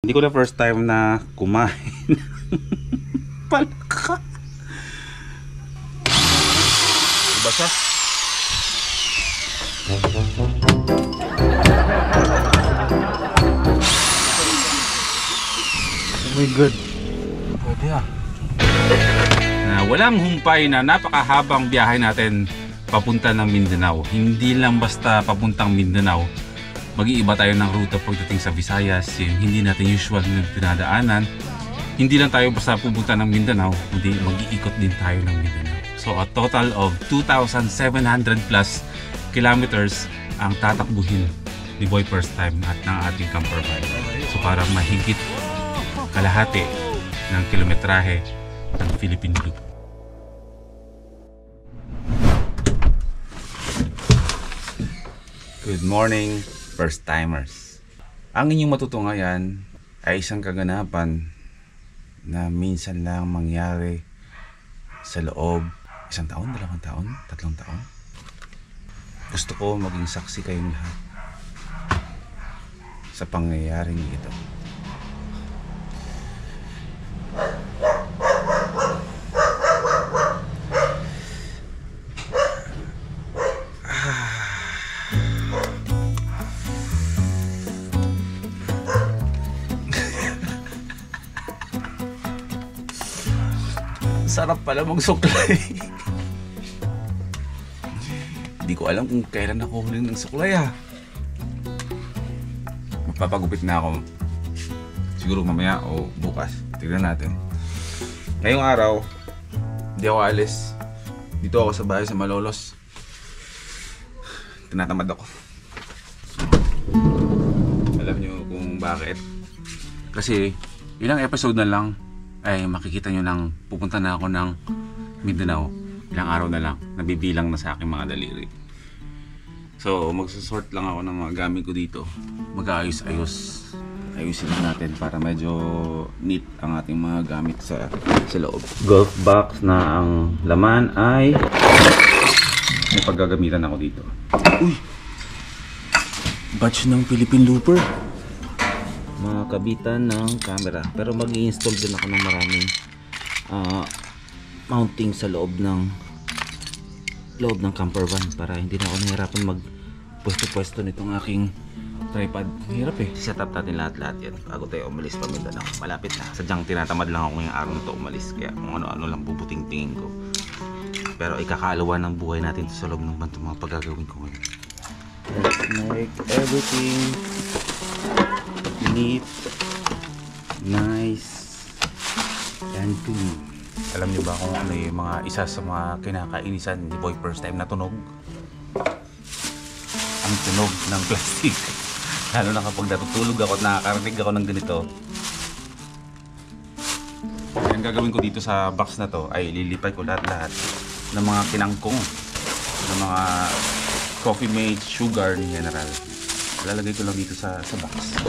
Hindi ko na first time na kumain palaka. Diba siya? Oh my god. Pwede ah. Walang humpay na napakahabang biyahe natin papunta ng Mindanao. Hindi lang basta papuntang Mindanao. Mag-iiba tayo ng ruta pagdating sa Visayas. Yung hindi natin usual na dinadaanan. Hindi lang tayo basta pupunta ng Mindanao, kundi mag-iikot din tayo ng Mindanao. So a total of 2,700 plus kilometers ang tatakbuhin ni Boy First Time at ng ating camper van. So parang mahigit kalahati ng kilometrahe ng Philippine Loop. Good morning, first timers. Ang inyong matutunghayan ay isang kaganapan na minsan lang mangyari sa loob 1 taon, 2 taon, 3 taon. Gusto ko maging saksi kayong lahat sa pangyayaring ito. Sarap pala magsuklay. Hindi ko alam kung kailan ako huling ng suklay ha. Magpapagupit na ako. Siguro mamaya o bukas. Tignan natin. Ngayong araw, hindi ako alis. Dito ako sa bahay sa Malolos. Tinatamad ako. Alam nyo kung bakit? Kasi ilang episode na lang ay makikita nyo nang pupunta na ako ng Mindanao. Ilang araw na lang, nabibilang na sa aking mga daliri. So magsasort lang ako ng mga gamit ko dito. Mag-aayos-ayos. Ayusin natin para medyo neat ang ating mga gamit sa loob. Golf box na ang laman ay may paggagamitan ako dito. Uy! Batch ng Philippine Looper. Mga kabitan ng camera, pero mag-i-install din ako ng maraming mounting sa loob ng camper van para hindi na ako nahirapan mag-pwesto-pwesto nitong aking tripod. Hirap eh. Set up natin lahat-lahat yan bago tayo umalis pa Mindanao. Malapit na. Sadyang tinatamad lang ako ngayong araw na ito umalis, kaya kung ano-ano lang bubuting-tingin ko. Pero ikakalawa ng buhay natin sa loob ng banto mga paggagawin ko ngayon. Let's make everything neat, nice, and clean. Alam niyo ba kung ano yung mga isa sa mga kinakainisan ni Boy First Time na tunog? Ang tunog ng plastic. Lalo na kapag natutulog ako at nakakarinig ako ng ganito. Ang gagawin ko dito sa box na to ay lilipay ko lahat-lahat ng mga kinangkong, ng mga Coffee Mate, sugar ni General. Lalagay ko lang dito sa box.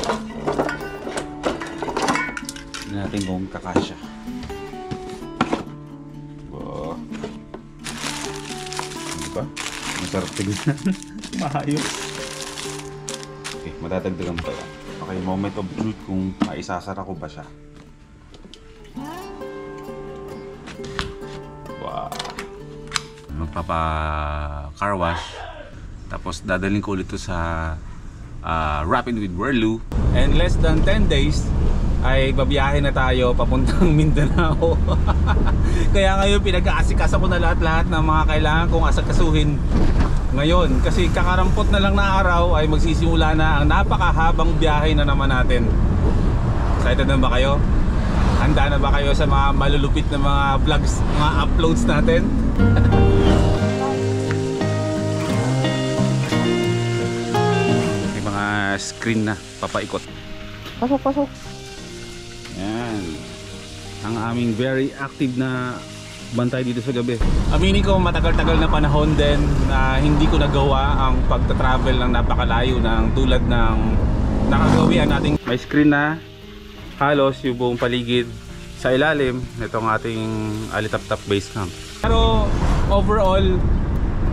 Tignan natin kung kakasya. Wow. Ano ba? Masarap tignan. Mahayos. Okay, matatagdagan pa yan. Okay, moment of truth kung maisasara ko ba siya. Wow. Magpapa car wash. Tapos dadalhin ko ulit to sa Rapid with Whirloo. And less than 10 days ay babiyahe na tayo papuntang Mindanao. Kaya ngayon pinag-aasikasa ko na lahat-lahat ng mga kailangan kong asikasuhin ngayon. Kasi kakarampot na lang na araw ay magsisimula na ang napakahabang biyahe na naman natin. Excited na ba kayo? Handa na ba kayo sa mga malulupit na mga vlogs, mga uploads natin? Screen na papaikot. Pasok. Yan. Ang aming very active na bantay dito sa gabi. Aminin ko matagal-tagal na panahon din na hindi ko nagawa ang pagta-travel ng napakalayo ng tulad ng nakagawian nating may screen na halos yung buong paligid sa ilalim nitong ating Alitap-Tap base camp. Pero overall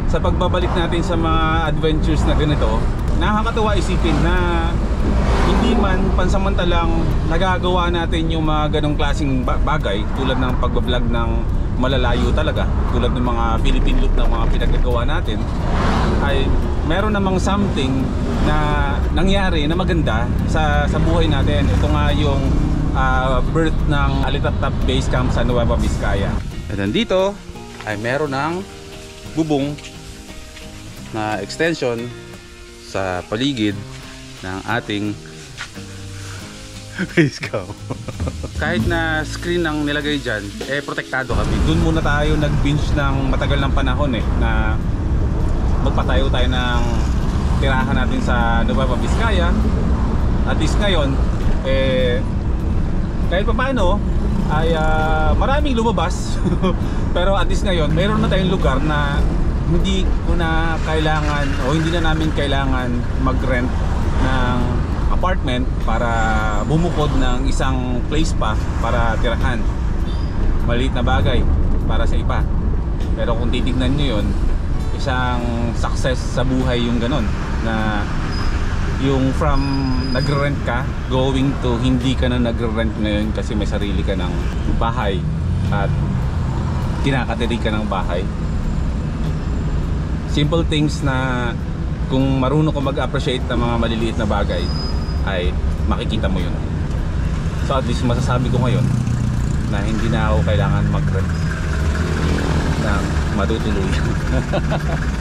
sa pagbabalik natin sa mga adventures na ganito, nakakatuwa isipin na hindi man pansamantalang nagagawa natin yung mga ganong klaseng bagay tulad ng pagbablog ng malalayo talaga, tulad ng mga Philippine loop ng mga pinagagawa natin, ay meron namang something na nangyari na maganda sa buhay natin. Ito nga yung birth ng Alitap-Tap Base Camp sa Nueva Vizcaya. At nandito ay meron ng bubong na extension sa paligid ng ating base camp. Kahit na screen ang nilagay dyan, protektado kami. Doon muna tayo nag-binge ng matagal ng panahon na magpatayo tayo ng tirahan natin sa Nueva Vizcaya. At least ngayon, kahit pa paano ay maraming lumabas. Pero at least ngayon, mayroon na tayong lugar na hindi ko na kailangan o hindi na namin kailangan mag-rent ng apartment para bumukod ng isang place pa para tirahan. Maliit na bagay para sa iba. Pero kung titignan nyo yun, isang success sa buhay yung ganon, na yung from nagre-rent ka going to hindi ka na nagre-rent ngayon kasi may sarili ka ng bahay at kinakatiri ka ng bahay. Simple things na kung marunong ko mag-appreciate ng mga maliliit na bagay ay makikita mo yun. So at least masasabi ko ngayon na hindi na ako kailangan mag-rent ng matutuloy.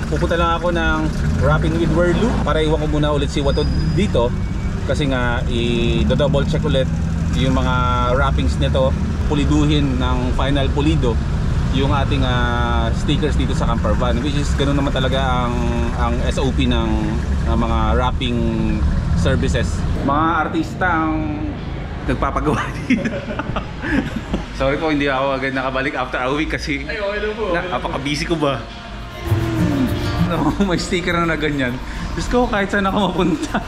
Pupunta lang ako ng Wrapping with Whirloo para iwan ko muna ulit si Watod dito kasi nga i-double check ulit yung mga wrappings nito, puliduhin ng final pulido yung ating stickers dito sa camper van, which is ganoon naman talaga ang SOP ng mga wrapping services. Mga artista ang nagpapagawa dito. Sorry po, hindi ako agad nakabalik after a week kasi napaka-busy ko ba. May sticker na ganyan. Diyos ko, kahit saan ako mapunta.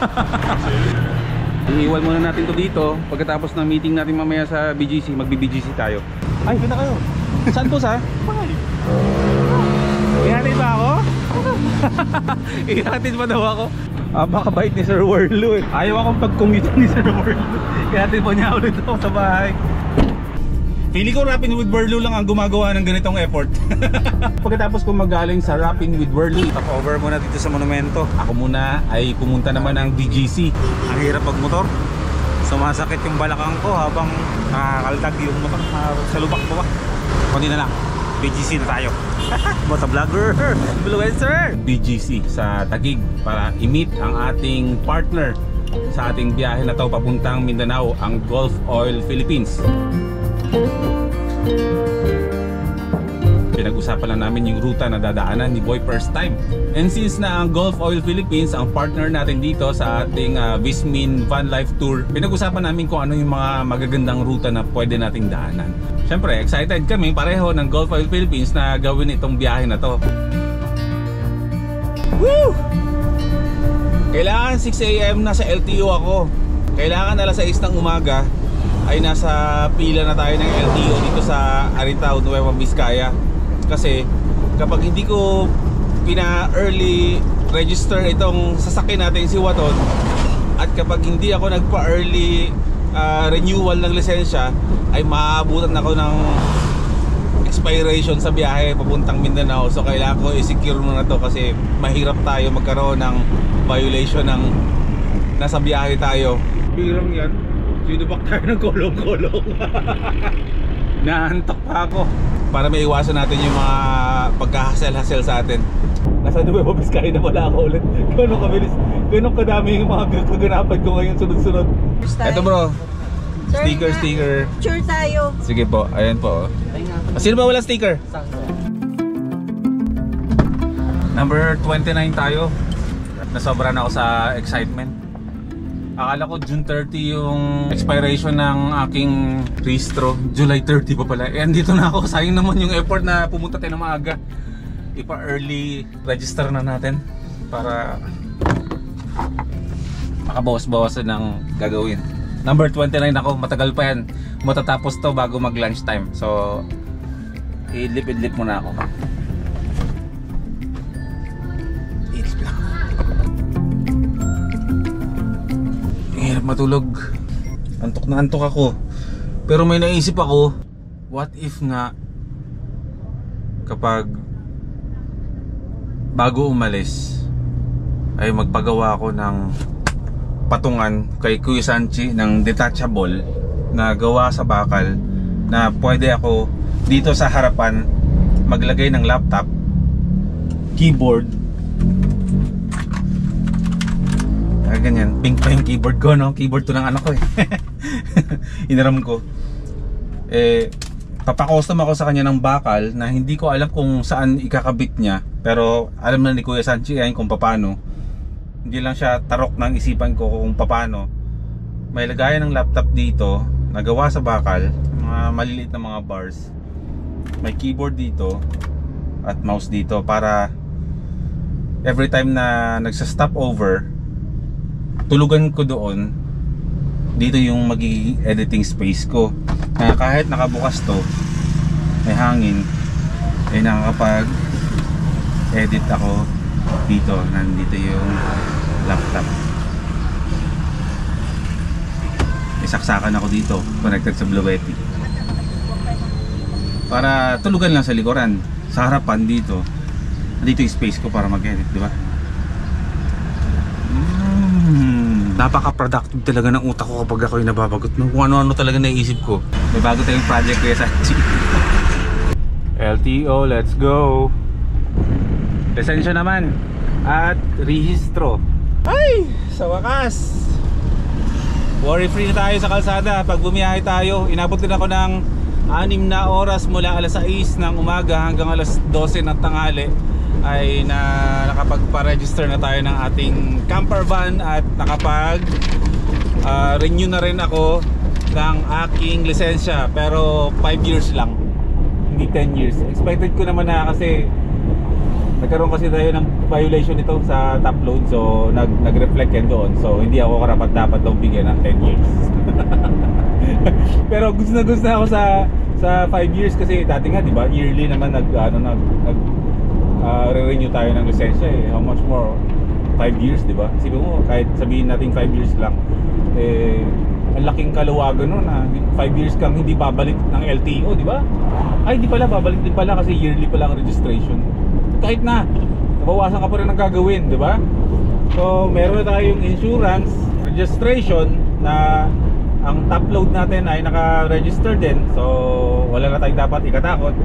Iiwan muna natin to dito. Pagkatapos ng meeting natin mamaya sa BGC, magbi-BGC tayo. Ay, ganda kayo. Saan to sa? Bakit? Ihatid ba ako? Ihatid ba daw ako? Makabait ni Sir Whirloo eh. Ayaw akong pag-commute ni Sir Whirloo. Ihatid po niya ulit ako sa bahay. Feeling ko Wrapping with Whirloo lang ang gumagawa ng ganitong effort. Pagkatapos ko magaling sa Wrapping with Whirloo, top-over muna dito sa monumento. Ako muna ay pumunta naman ng BGC. Ang hirap magmotor. Sumasakit yung balakang ko habang nakakaldag yung motor sa lubak ko ba. Kundi na lang, BGC na tayo. Motovlogger, influencer. BGC sa Taguig para i-meet ang ating partner sa ating biyahe na to papuntang Mindanao, ang Gulf Oil Philippines. Pinag-usapan lang namin yung ruta na dadaanan ni Boy first time. And since na ang Gulf Oil Philippines ang partner natin dito sa ating Vismin Van Life Tour, pinag-usapan namin kung ano yung mga magagandang ruta na pwede nating daanan. Siyempre, excited kami pareho ng Gulf Oil Philippines na gawin itong biyahe na to. Woo! Kailangan 6 AM na sa LTO ako. Kailangan alas 6 ng umaga ay nasa pila na tayo ng LTO dito sa Aritaw, Nueva Vizcaya. Kasi kapag hindi ko pina-early register itong sasakyan natin si Waton, at kapag hindi ako nagpa-early renewal ng lisensya, ay maabutan ako ng expiration sa biyahe papuntang Mindanao. So kailangan ko i-secure muna to kasi mahirap tayo magkaroon ng violation ng nasa biyahe tayo. Hirang yan. Sinubak tayo ng kolong-kolong. Naantok pa ako. Para may iwasan natin yung mga pagkahasel-hasel sa atin. Nasa Nueva Vizcaya na wala ako ulit. Gano'ng kabilis, gano'ng kadami yung mga kaganapan ko ngayon sunod-sunod. Eto bro, sticker. Sure tayo. Sige po, ayan po. Sino ba wala sticker? Number 29 tayo. Nasobra na ako sa excitement. Akala ko June 30 yung expiration ng aking registro. July 30 pa pala. Eh, andito na ako. Sayang naman yung effort na pumunta tayo ng maaga. Ipa-early register na natin para makabawas-bawasan ng gagawin. Number 29 ako. Matagal pa yan. Matatapos to bago mag-lunch time. So, ilip-ilip muna ako. matulog. Antok na antok ako. Pero may naisip ako, what if nga kapag bago umalis ay magpagawa ako ng patungan kay Kuya Sanchi ng detachable na gawa sa bakal, na pwede ako dito sa harapan maglagay ng laptop, keyboard. Ganyan, pink pa yung keyboard ko, no? Keyboard to ng anak ko eh. Inaram ko. Papakostom ako sa kanya ng bakal na hindi ko alam kung saan ikakabit niya, pero alam na ni Kuya Sanchi yan kung paano. Hindi lang siya tarok ng isipan ko kung paano. May lagayan ng laptop dito, nagawa sa bakal, mga maliliit na mga bars. May keyboard dito at mouse dito para every time na nagsa-stop over, tulugan ko doon. Dito yung magiging editing space ko. Kahit nakabukas to, may hangin, ay nakakapag-edit ako dito. Nandito yung laptop. May saksakan ako dito, connected sa Bluetti. Para tulugan lang sa likuran. Sa harapan dito, dito yung space ko para mag-edit, di ba? Napaka-productive talaga ng utak ko kapag ako'y nababagot. Kung ano-ano talaga naisip ko. May bago tayong project kaya sa LTO, let's go. Lisensya naman at rehistro. Ay! Sa wakas, worry free na tayo sa kalsada. Pag bumiyahe tayo, inabot din ako ng 6 na oras mula alas 6 ng umaga hanggang alas 12 ng tanghali. Ay nakapagpa-register na tayo ng ating camper van at renew na rin ako ng aking lisensya, pero 5 years lang, hindi 10 years. Expected ko naman na kasi nagkaroon kasi tayo ng violation nito sa top load, so nag-reflect yan doon. So hindi ako karapat-dapat daw bigyan ng 10 years. Pero gusto na ako sa 5 years kasi dati nga, di ba, yearly naman re-renew tayo ng lisensya eh. How much more? 5 years, di ba? Sabi mo, kahit sabihin natin 5 years lang, ang laking kaluwagan nun na 5 years kang hindi babalik ng LTO, di ba? Ay, di pala, babalik din pala kasi yearly pala ang registration. Kahit na, nabawasan ka pa rin ang gagawin, di ba? So, meron na tayong insurance, registration na ang top load natin ay naka-register din. So, wala na tayong dapat ikatakot.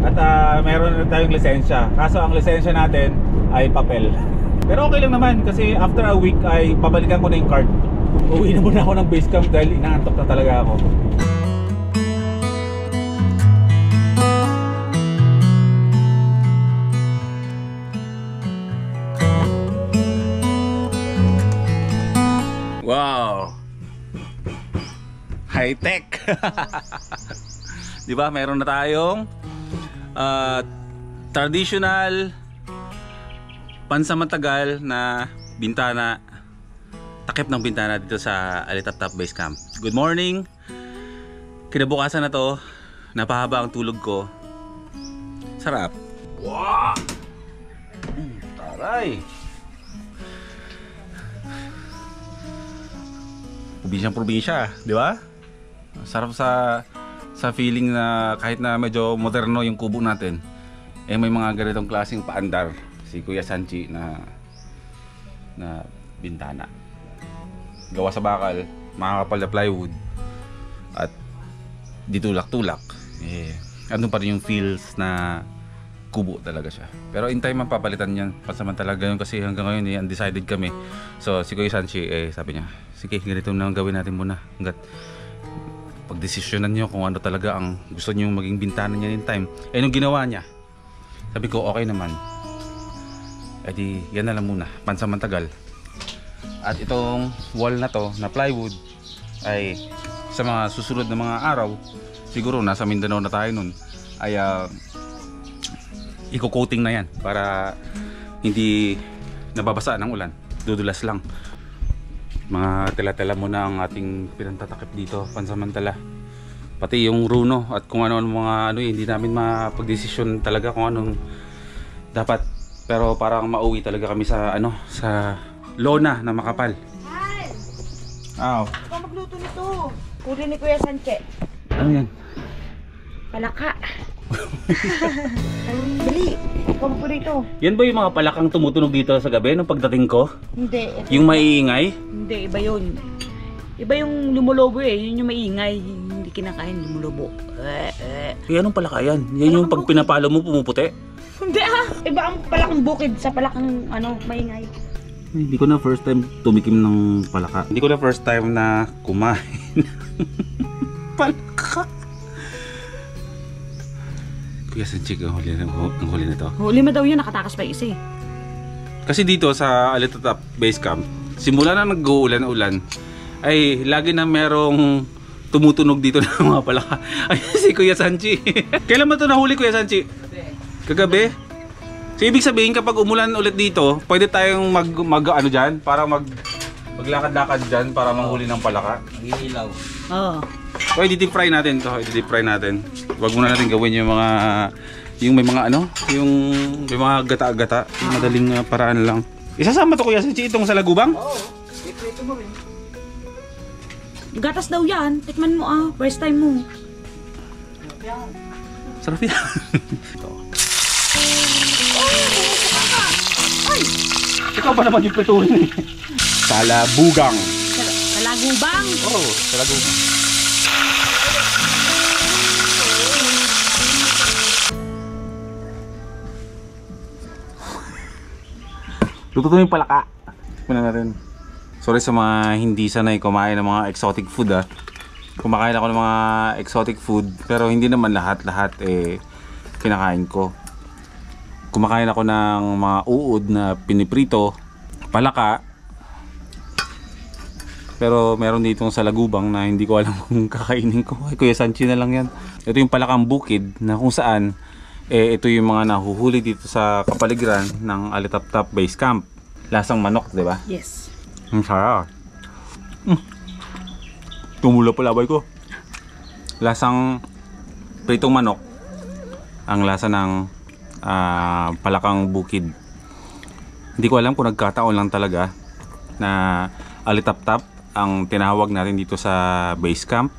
At meron na tayong lisensya. Kaso ang lisensya natin ay papel. Pero okay lang naman kasi after a week ay pabalikan ko na yung card. Uwi na muna ako ng base camp dahil inaantok na talaga ako. Wow! High-tech! Diba? Meron na tayong traditional pansamatagal na bintana, takip ng bintana dito sa Alitaptap Base Camp. Good morning. Kinabukasan na to, napahaba ang tulog ko. Sarap. Wow! Taray! Probinsya, di ba? Sarap sa feeling na kahit na medyo moderno yung kubo natin, may mga ganitong klaseng paandar si Kuya Sanchi na bintana. Gawa sa bakal, makakapal na plywood at ditulak-tulak. Ano pa rin yung feels na kubo talaga siya. Pero in time mapapalitan yan. Pansamantala yun kasi hanggang ngayon undecided kami. So si Kuya Sanchi sabi niya, sige, ganito na gawin natin muna hanggat pagdesisyonan nyo kung ano talaga ang gusto nyo maging bintana niya in time. Nung ginawa niya, sabi ko okay naman, di yan na lang muna, pansamantagal. At itong wall na to na plywood ay sa mga susunod na mga araw, siguro nasa Mindanao na tayo nun, ay i-coating na yan para hindi nababasa ng ulan, dudulas lang. Mga tela-tela muna ang ating pinantatakip dito pansamantala, pati yung runo at kung ano mga hindi namin mapagdesisyon talaga kung anong dapat, pero parang mauwi talaga kami sa sa lona na makapal. Aw. Ikaw magluto nito. Huli ni Kuya Sanche. Ano yan? Palaka. Dali. Ikaw po dito. Yan ba yung mga palakang tumutunog dito sa gabi nung pagdating ko? Hindi. Yung maiingay? Hindi, iba yun. Iba yung lumulobo eh. Yun yung maingay. Hindi kinakain, lumulobo. Kaya anong palaka yan? Yan yung pag pinapalo mo pumuputi? Hindi Iba ang palakang bukid sa palakang maingay. Hindi ko na first time tumikim ng palaka. Hindi ko na first time na kumain palaka. Kuya Sanchik, ang huli nito. Huli mo daw yun, nakatakas pa isa eh. Kasi dito sa Alitaptap Base Camp, simula na nag-uulan-ulan, ay lagi na merong tumutunog dito ng mga palaka. Ay, si Kuya Sanchi. Kailan mo ito nahuli, Kuya Sanchi? Kagabi? So, ibig sabihin, kapag umulan ulit dito, pwede tayong ano dyan, para maglakad-lakad dyan para manghuli ng palaka. Mag-iilaw. Oo. So, i-deep fry natin to. I-deep fry natin. Huwag muna natin gawin yung mga may mga may mga gata-gata. Madaling paraan lang. Isasama to, Kuya Sanchi, itong sa lagubang? Oo. Ito mo rin. Gatas daw yan. Tikman mo First time mo. Sarap yan. Ito. Ikaw pa naman yung piturin eh. Salabugang. Salagubang? Oo, salabugang. Luto to yung palaka. Muna natin. Sorry sa mga hindi sanay kumain ng mga exotic food Kumakain ako ng mga exotic food pero hindi naman lahat kinakain ko. Kumakain ako ng mga uod na piniprito, palaka. Pero meron ditong salagubang na hindi ko alam kung kakainin ko. Ay, Kuya Sanchi na lang yan. Ito yung palakang bukid na kung saan ito yung mga nahuhuli dito sa kapaligiran ng Alitaptap Base Camp. Lasang manok, di ba? Yes. Ang sarap. Tumula pala abay ko. Lasang pritong manok. Ang lasa ng palakang bukid. Hindi ko alam kung nagkataon lang talaga na Alitaptap ang tinawag natin dito sa base camp.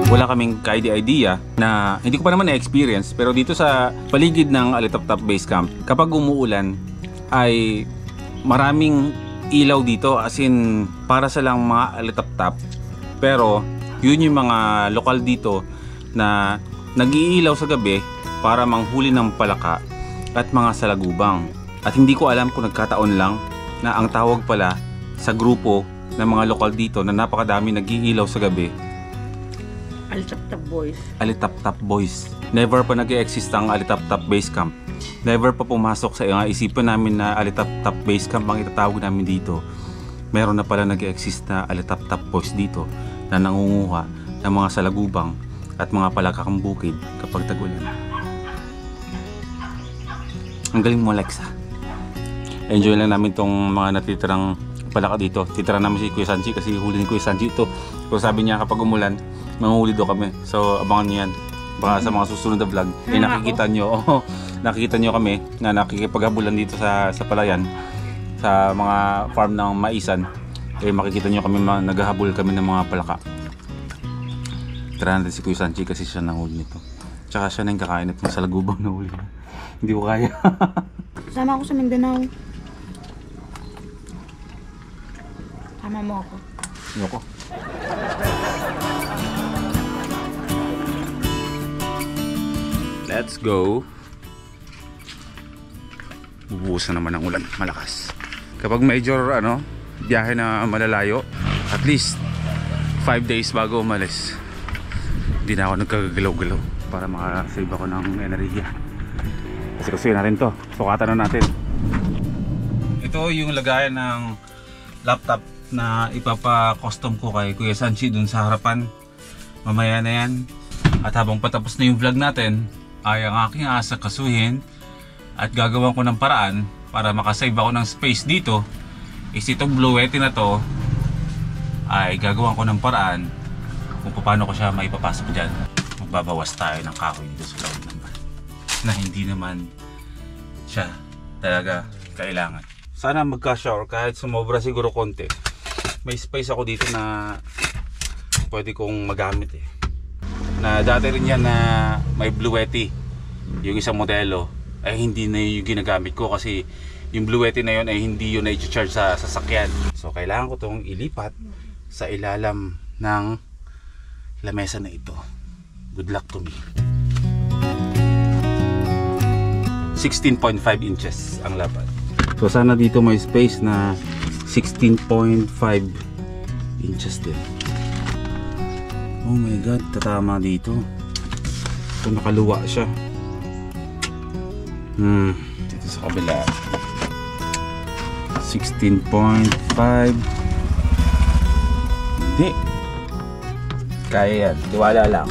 Wala kaming idea na hindi ko pa naman na-experience pero dito sa paligid ng Alitaptap Base Camp kapag umuulan ay maraming ilaw dito as in para sa lang mga Alitaptap pero yun yung mga lokal dito na nag-iilaw sa gabi para manghuli ng palaka at mga salagubang at hindi ko alam kung nagkataon lang na ang tawag pala sa grupo ng mga lokal dito na napakadami nag-iilaw sa gabi Alitaptap Boys. Alitaptap Boys. Never pa nag-e-exist ang Alitaptap Base Camp. Never pa pumasok sa isipan namin na Alitaptap Base Camp ang itatawag namin dito. Meron na pala nag-e-exist na Alitaptap Boys dito na nangunguha ng mga salagubang at mga palakang bukid kapag tag-ulan. Ang galing mo, Alexa. Enjoy lang namin tong mga natitirang palaka dito. Titira namin si Kuya Sanchi kasi huli ni Kuya Sanchi ito. So sabi niya kapag umulan, manguhuli daw kami. So abangan niyo yan. Baka sa mga susunod na vlog, nakikita niyo, nakikita niyo kami na nakikipaghabulan dito sa palayan sa mga farm ng maisan. Makikita niyo kami naghahabol kami ng mga palaka. Tira natin si Kuya Sanchi kasi siya nahuli nito. Tsaka siya na yung kakain itong salagubang na huli. Hindi ko kaya. Sama ako sa Mindanao. Sama mo ako. Ayoko. Let's go. Bubuhos na naman ang ulan, malakas. Kapag major biyahe na malalayo, at least 5 days bago umalis, hindi na ako nagkagalaw-galaw para makasave ako ng enerhiya. Kasi natin to, sukatan na natin. Ito yung lagayan ng laptop na ipapa-custom ko kay Kuya Sanchi dun sa harapan. Mamaya na yan. At habang patapos na yung vlog natin, ay ang aking asakasuhin at gagawan ko ng paraan para makasave ako ng space dito. Is itong bluete na to ay gagawan ko ng paraan kung paano ko siya maipapasok dyan. Magbabawas tayo ng kahoy dito sa loob naman na hindi naman siya talaga kailangan. sana magkasya or kahit sumobra siguro konti. May space ako dito na pwede kong magamit eh. Na dati rin yan na may Bluetti. Yung isang modelo ay hindi na yung ginagamit ko kasi yung Bluetti na yun ay hindi yun na i-charge sa sasakyan. So kailangan ko itong ilipat sa ilalim ng lamesa na ito. Good luck to me. 16.5 inches ang lapad. So sana dito may space na 16.5 inches din. Oh my god, tatama dito. So nakaluwa siya. Dito sa kabila 16.5. Hindi. Kaya yan, tiwala lang.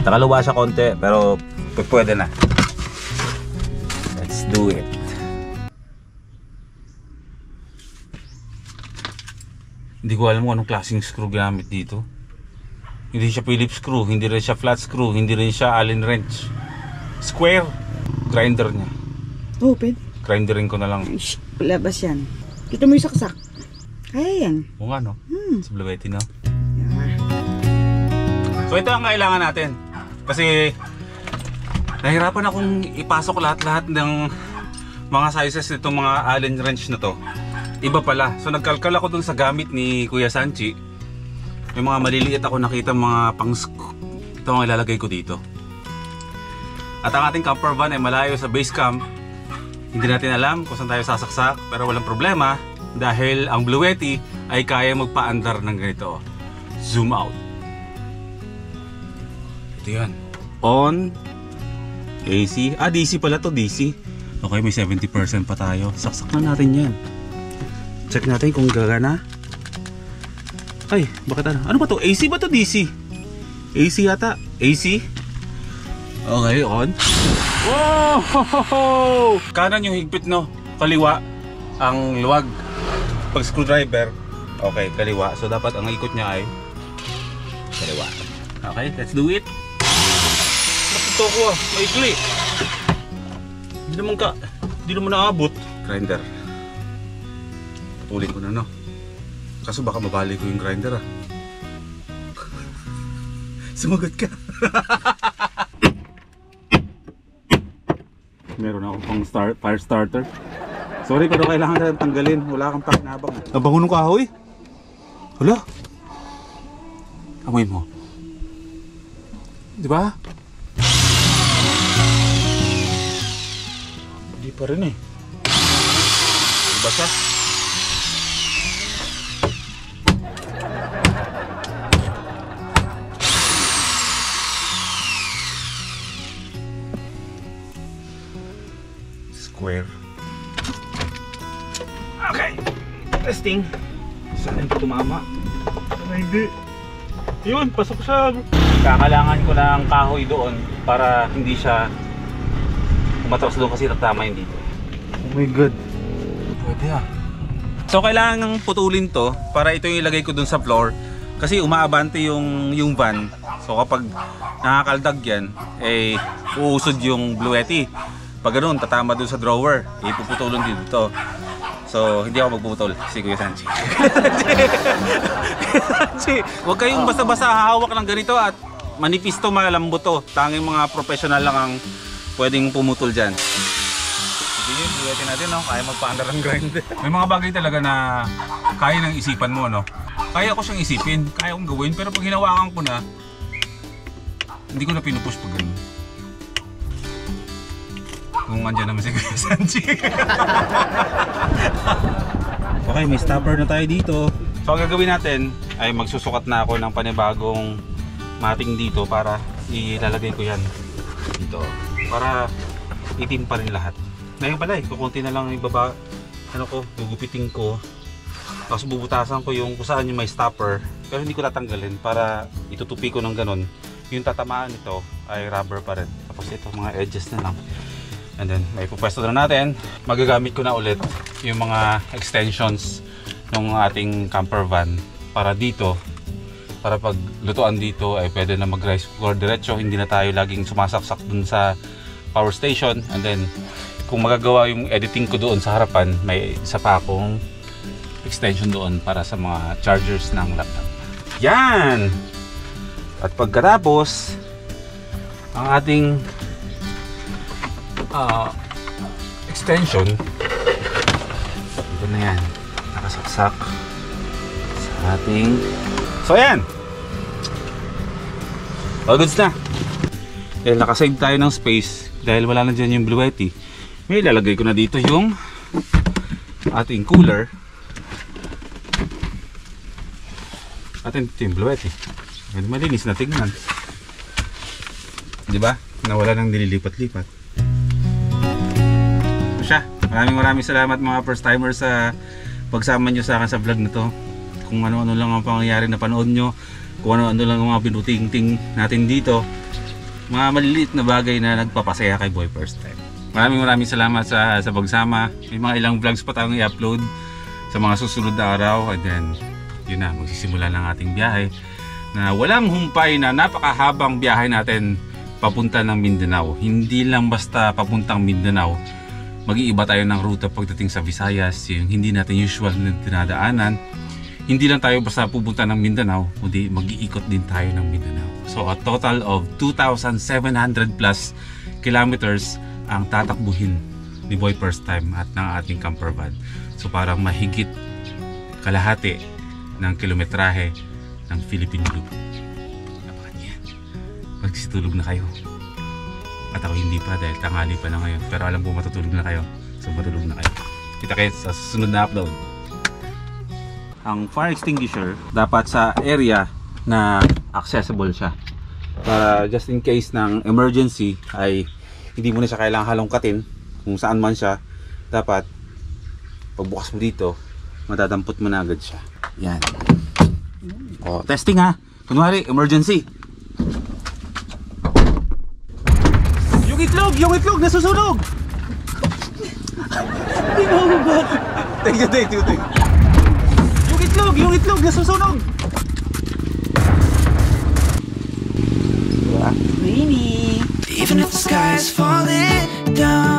Nakaluwa siya konti pero pwede na. Let's do it. Hindi ko alam kung anong klaseng screw gamit dito. Hindi siya Phillips screw, hindi rin siya flat screw, hindi rin siya Allen wrench. Square grinder niya. Open. Grinderin ko na lang. Labas yan. Kita mo yung saksak. Kaya yan. Oo nga no. Sa Bluetti no. Yeah. So ito ang kailangan natin. Kasi nahirapan akong ipasok lahat-lahat ng mga sizes nitong mga Allen wrench na to. Iba pala. So nagkalkal ako dun sa gamit ni Kuya Sanchi. May mga maliliit ako nakita mga ito ang ilalagay ko dito. At ang ating camper van ay malayo sa base camp. Hindi natin alam kung saan tayo sasaksak, pero walang problema dahil ang Bluetti ay kaya magpaandar ng ganito. Zoom out. Ito yan. On. AC. DC pala to, DC. Okay, may 70% pa tayo. Saksak na natin yan. Check natin kung gagana. Ay, bakit ano? Ano ba to? AC ba to, DC? AC yata. AC. Okay, on. Wow! Kanan yung higpit no. Kaliwa ang luwag. Pag screwdriver, okay, kaliwa. So dapat ang ikot niya ay kaliwa. Okay, let's do it. Ito ko maikli. Hindi naman naabot. Grinder. Putulin ko na no. Kaso baka mabali ko yung grinder ah. Sumagot ka. Meron ako pang fire starter. Sorry pero kailangan na tanggalin. Wala kang pakinabang. Nabango nung kahoy. Hala. Amoy mo. Di ba? Hindi pa rin eh. Basa. Square. Okay. Testing. Saan ito tumama? Hindi. Yun, pasok siya. Kakalangan ko ng kahoy doon para hindi siya umatras doon kasi tatama yun dito. Oh my god. Pwede ah. So kailangan putulin to para ito yung ilagay ko doon sa floor kasi umaabante yung van. So kapag nakakaldag yan, eh uusod yung Bluetti. Pag ganoon, tatama doon sa drawer, ipuputulon dito. So, hindi ako magpuputol. Si Kuya Sanchi. Huwag kayong basta-basta hahawak ng ganito at manipis to, malambot to. Tanging mga professional lang ang pwedeng pumutol dyan. Sige yun, Bluetti natin, no? Kaya magpaandar ng grinder. May mga bagay talaga na kaya nang isipan mo, no? Kaya ko siyang isipin, kaya kong gawin, pero pag hinawakan ko na, hindi ko na pinupush pag ganun. Kung andyan naman si Kuya Sanchi. Okay, may stopper na tayo dito. So ang gagawin natin ay magsusukat na ako ng panibagong mating dito para ilalagay ko yan dito. Para itim pa rin lahat. Ngayon pala kukunti na lang yung baba. Ano ko, gugupitin ko. Tapos bubutasan ko yung kung saan yung may stopper. Pero hindi ko tatanggalin para itutupi ko ng ganun. Yung tatamaan nito ay rubber pa rin. Tapos ito mga edges na lang. And then may pupwesto na natin. Magagamit ko na ulit yung mga extensions ng ating camper van para dito para pag lutuan dito ay pwede na mag rice cooker diretso, hindi na tayo laging sumasaksak dun sa power station. And then kung magagawa yung editing ko doon sa harapan, may isa pa akong extension doon para sa mga chargers ng laptop. Yan! At pagkatapos ang ating extension, ito na yan, nakasaksak sa ating, so ayan, all goods na. Dahil nakasave tayo ng space, dahil wala na dyan yung Bluetti, may ilalagay ko na dito yung ating cooler. Atin ito yung Bluetti, malinis na tignan, diba? Nawala nang nililipat-lipat. So siya, maraming salamat mga first timers sa pagsama nyo sa akin sa vlog na to. Kung ano-ano lang ang pangyayari na panood nyo, kung ano-ano lang ang mga binuting-ting natin dito, mga maliliit na bagay na nagpapasaya kay Boy First Time. Maraming salamat sa pagsama. May mga ilang vlogs pa tayong i-upload sa mga susunod na araw. And then, yun na, magsisimula ng ating biyahe na walang humpay, na napakahabang biyahe natin papunta ng Mindanao. Hindi lang basta papuntang Mindanao. Mag-iiba tayo ng ruta pagdating sa Visayas, yung hindi natin usual na dinadaanan. Hindi lang tayo basta pupunta ng Mindanao, kundi mag-iikot din tayo ng Mindanao. So a total of 2,700 plus kilometers ang tatakbuhin ni Boy First Time at ng ating camper van. So parang mahigit kalahati ng kilometrahe ng Philippine Blue. Magsitulog na kayo. At ako hindi pa dahil tanghali pa na ngayon. Pero alam ko matutulog na kayo. So matulog na kayo. Kita kayo sa susunod na upload. Ang fire extinguisher dapat sa area na accessible siya. Para just in case ng emergency ay hindi mo na siya kailangang halongkatin kung saan man siya. Dapat pagbukas mo dito, matadampot mo na agad siya. Yan. O, testing ha. Kunwari, emergency. Yung itlog, nasusunog! Hindi mahugot. Thank you. Yung itlog, nasusunog! Diba? Rainy. Even if the sky is falling down.